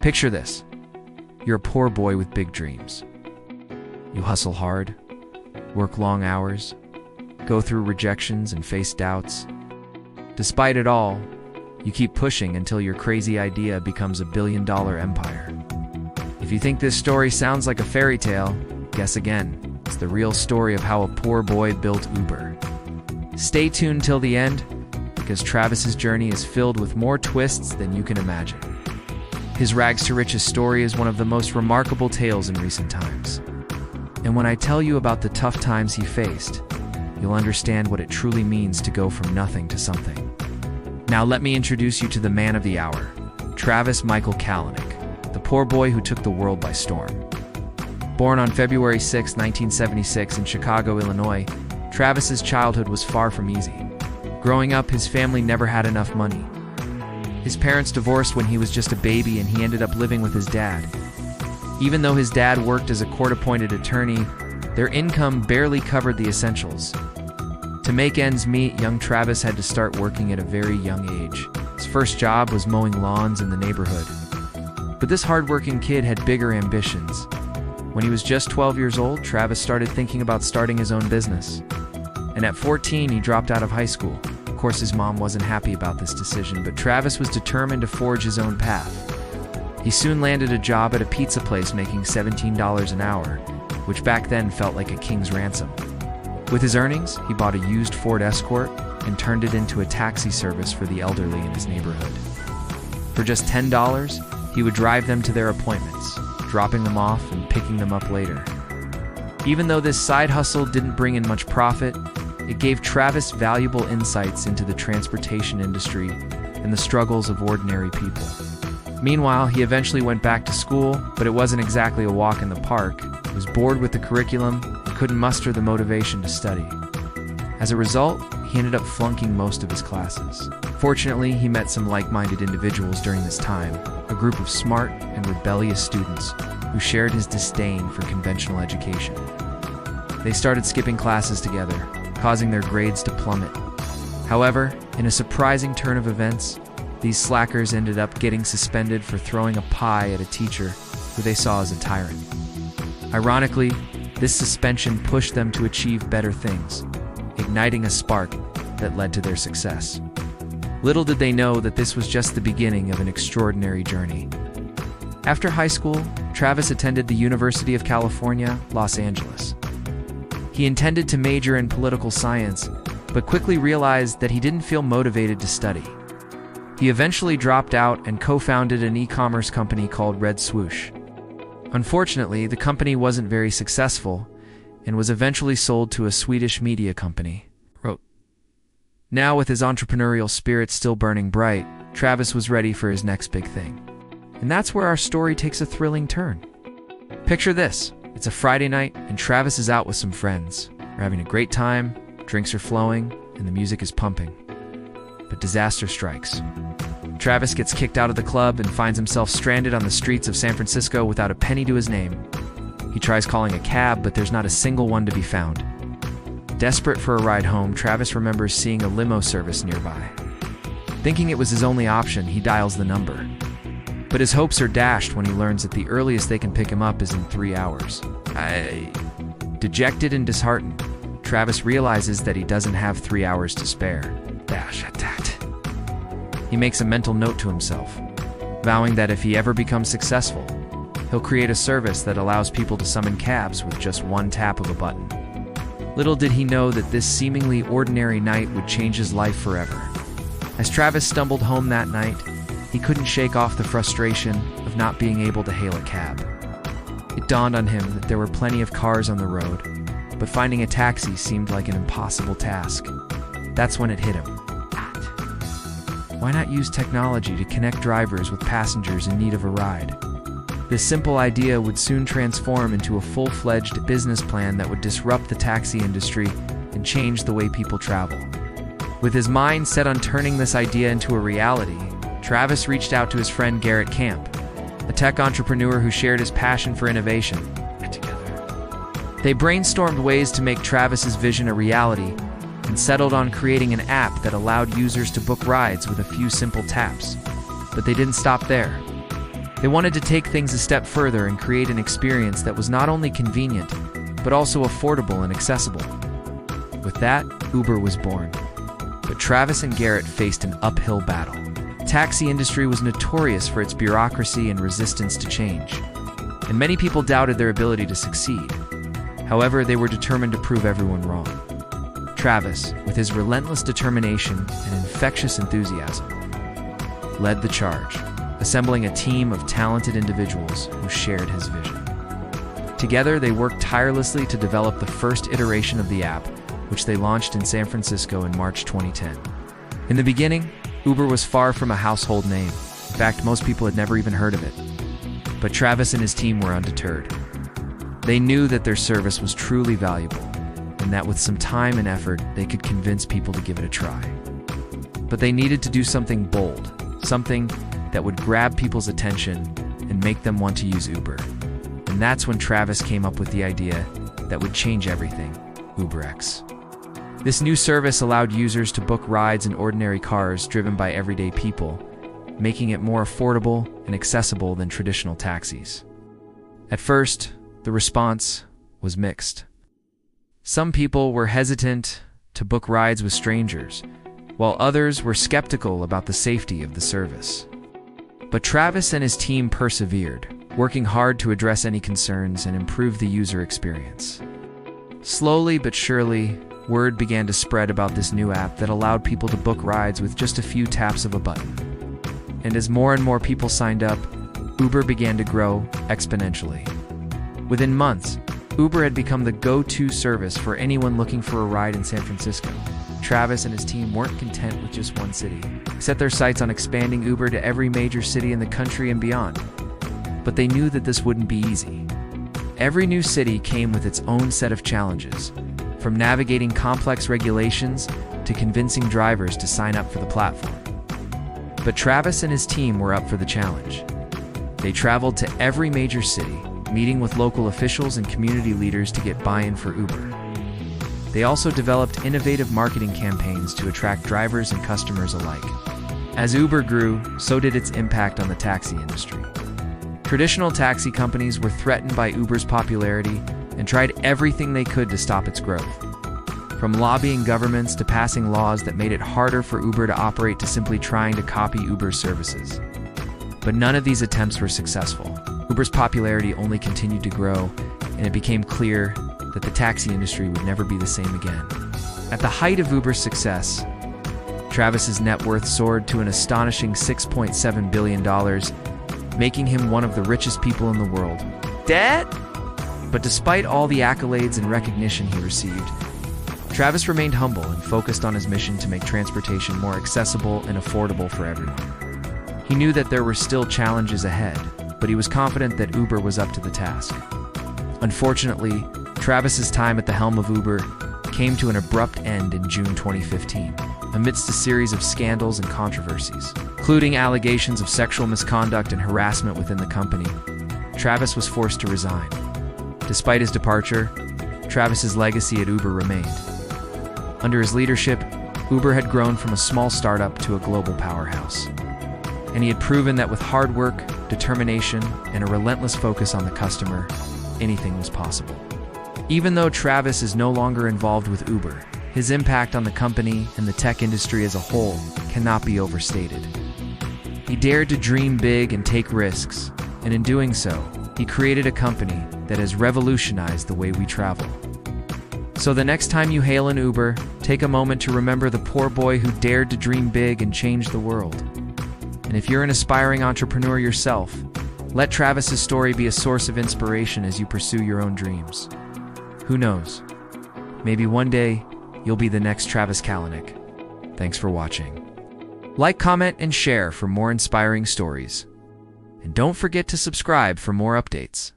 Picture this. You're a poor boy with big dreams. You hustle hard, work long hours, go through rejections and face doubts. Despite it all, you keep pushing until your crazy idea becomes a billion-dollar empire. If you think this story sounds like a fairy tale, guess again. It's the real story of how a poor boy built Uber. Stay tuned till the end, because Travis's journey is filled with more twists than you can imagine. His rags to riches story is one of the most remarkable tales in recent times. And when I tell you about the tough times he faced, you'll understand what it truly means to go from nothing to something. Now let me introduce you to the man of the hour, Travis Michael Kalanick, the poor boy who took the world by storm. Born on February 6, 1976 in Chicago, Illinois, Travis's childhood was far from easy. Growing up, his family never had enough money. His parents divorced when he was just a baby and he ended up living with his dad. Even though his dad worked as a court-appointed attorney, their income barely covered the essentials. To make ends meet, young Travis had to start working at a very young age. His first job was mowing lawns in the neighborhood. But this hardworking kid had bigger ambitions. When he was just 12 years old, Travis started thinking about starting his own business. And at 14, he dropped out of high school. Of course, his mom wasn't happy about this decision, but Travis was determined to forge his own path. He soon landed a job at a pizza place making $17 an hour, which back then felt like a king's ransom. With his earnings, he bought a used Ford Escort and turned it into a taxi service for the elderly in his neighborhood. For just $10, he would drive them to their appointments, dropping them off and picking them up later. Even though this side hustle didn't bring in much profit, it gave Travis valuable insights into the transportation industry and the struggles of ordinary people. Meanwhile, he eventually went back to school, but it wasn't exactly a walk in the park. He was bored with the curriculum and couldn't muster the motivation to study. As a result, he ended up flunking most of his classes. Fortunately, he met some like-minded individuals during this time, a group of smart and rebellious students who shared his disdain for conventional education. They started skipping classes together, causing their grades to plummet. However, in a surprising turn of events, these slackers ended up getting suspended for throwing a pie at a teacher who they saw as a tyrant. Ironically, this suspension pushed them to achieve better things, igniting a spark that led to their success. Little did they know that this was just the beginning of an extraordinary journey. After high school, Travis attended the University of California, Los Angeles. He intended to major in political science, but quickly realized that he didn't feel motivated to study. He eventually dropped out and co-founded an e-commerce company called Red Swoosh. Unfortunately, the company wasn't very successful and was eventually sold to a Swedish media company. Now, with his entrepreneurial spirit still burning bright, Travis was ready for his next big thing. And that's where our story takes a thrilling turn. Picture this. It's a Friday night, and Travis is out with some friends. They're having a great time, drinks are flowing, and the music is pumping. But disaster strikes. Travis gets kicked out of the club and finds himself stranded on the streets of San Francisco without a penny to his name. He tries calling a cab, but there's not a single one to be found. Desperate for a ride home, Travis remembers seeing a limo service nearby. Thinking it was his only option, he dials the number. But his hopes are dashed when he learns that the earliest they can pick him up is in 3 hours. Dejected and disheartened, Travis realizes that he doesn't have 3 hours to spare. He makes a mental note to himself, vowing that if he ever becomes successful, he'll create a service that allows people to summon cabs with just one tap of a button. Little did he know that this seemingly ordinary night would change his life forever. As Travis stumbled home that night, he couldn't shake off the frustration of not being able to hail a cab. It dawned on him that there were plenty of cars on the road, but finding a taxi seemed like an impossible task. That's when it hit him. Why not use technology to connect drivers with passengers in need of a ride? This simple idea would soon transform into a full-fledged business plan that would disrupt the taxi industry and change the way people travel. With his mind set on turning this idea into a reality, Travis reached out to his friend Garrett Camp, a tech entrepreneur who shared his passion for innovation. They brainstormed ways to make Travis's vision a reality and settled on creating an app that allowed users to book rides with a few simple taps. But they didn't stop there. They wanted to take things a step further and create an experience that was not only convenient, but also affordable and accessible. With that, Uber was born. But Travis and Garrett faced an uphill battle. The taxi industry was notorious for its bureaucracy and resistance to change, and many people doubted their ability to succeed. However, they were determined to prove everyone wrong. Travis, with his relentless determination and infectious enthusiasm, led the charge, assembling a team of talented individuals who shared his vision. Together, they worked tirelessly to develop the first iteration of the app, which they launched in San Francisco in March 2010. In the beginning, Uber was far from a household name. In fact, most people had never even heard of it. But Travis and his team were undeterred. They knew that their service was truly valuable, and that with some time and effort, they could convince people to give it a try. But they needed to do something bold, something that would grab people's attention and make them want to use Uber. And that's when Travis came up with the idea that would change everything: UberX. This new service allowed users to book rides in ordinary cars driven by everyday people, making it more affordable and accessible than traditional taxis. At first, the response was mixed. Some people were hesitant to book rides with strangers, while others were skeptical about the safety of the service. But Travis and his team persevered, working hard to address any concerns and improve the user experience. Slowly but surely, word began to spread about this new app that allowed people to book rides with just a few taps of a button. And as more and more people signed up, Uber began to grow exponentially. Within months, Uber had become the go-to service for anyone looking for a ride in San Francisco. Travis and his team weren't content with just one city. They set their sights on expanding Uber to every major city in the country and beyond. But they knew that this wouldn't be easy. Every new city came with its own set of challenges, from navigating complex regulations to convincing drivers to sign up for the platform. But Travis and his team were up for the challenge. They traveled to every major city, meeting with local officials and community leaders to get buy-in for Uber. They also developed innovative marketing campaigns to attract drivers and customers alike. As Uber grew, so did its impact on the taxi industry. Traditional taxi companies were threatened by Uber's popularity and tried everything they could to stop its growth. From lobbying governments to passing laws that made it harder for Uber to operate to simply trying to copy Uber's services. But none of these attempts were successful. Uber's popularity only continued to grow, and it became clear that the taxi industry would never be the same again. At the height of Uber's success, Travis's net worth soared to an astonishing $6.7 billion, making him one of the richest people in the world. But despite all the accolades and recognition he received, Travis remained humble and focused on his mission to make transportation more accessible and affordable for everyone. He knew that there were still challenges ahead, but he was confident that Uber was up to the task. Unfortunately, Travis's time at the helm of Uber came to an abrupt end in June 2015, amidst a series of scandals and controversies, including allegations of sexual misconduct and harassment within the company. Travis was forced to resign. Despite his departure, Travis's legacy at Uber remained. Under his leadership, Uber had grown from a small startup to a global powerhouse. And he had proven that with hard work, determination, and a relentless focus on the customer, anything was possible. Even though Travis is no longer involved with Uber, his impact on the company and the tech industry as a whole cannot be overstated. He dared to dream big and take risks, and in doing so, he created a company that has revolutionized the way we travel. So the next time you hail an Uber, take a moment to remember the poor boy who dared to dream big and change the world. And if you're an aspiring entrepreneur yourself, let Travis's story be a source of inspiration as you pursue your own dreams. Who knows? Maybe one day, you'll be the next Travis Kalanick. Thanks for watching. Like, comment, and share for more inspiring stories. And don't forget to subscribe for more updates.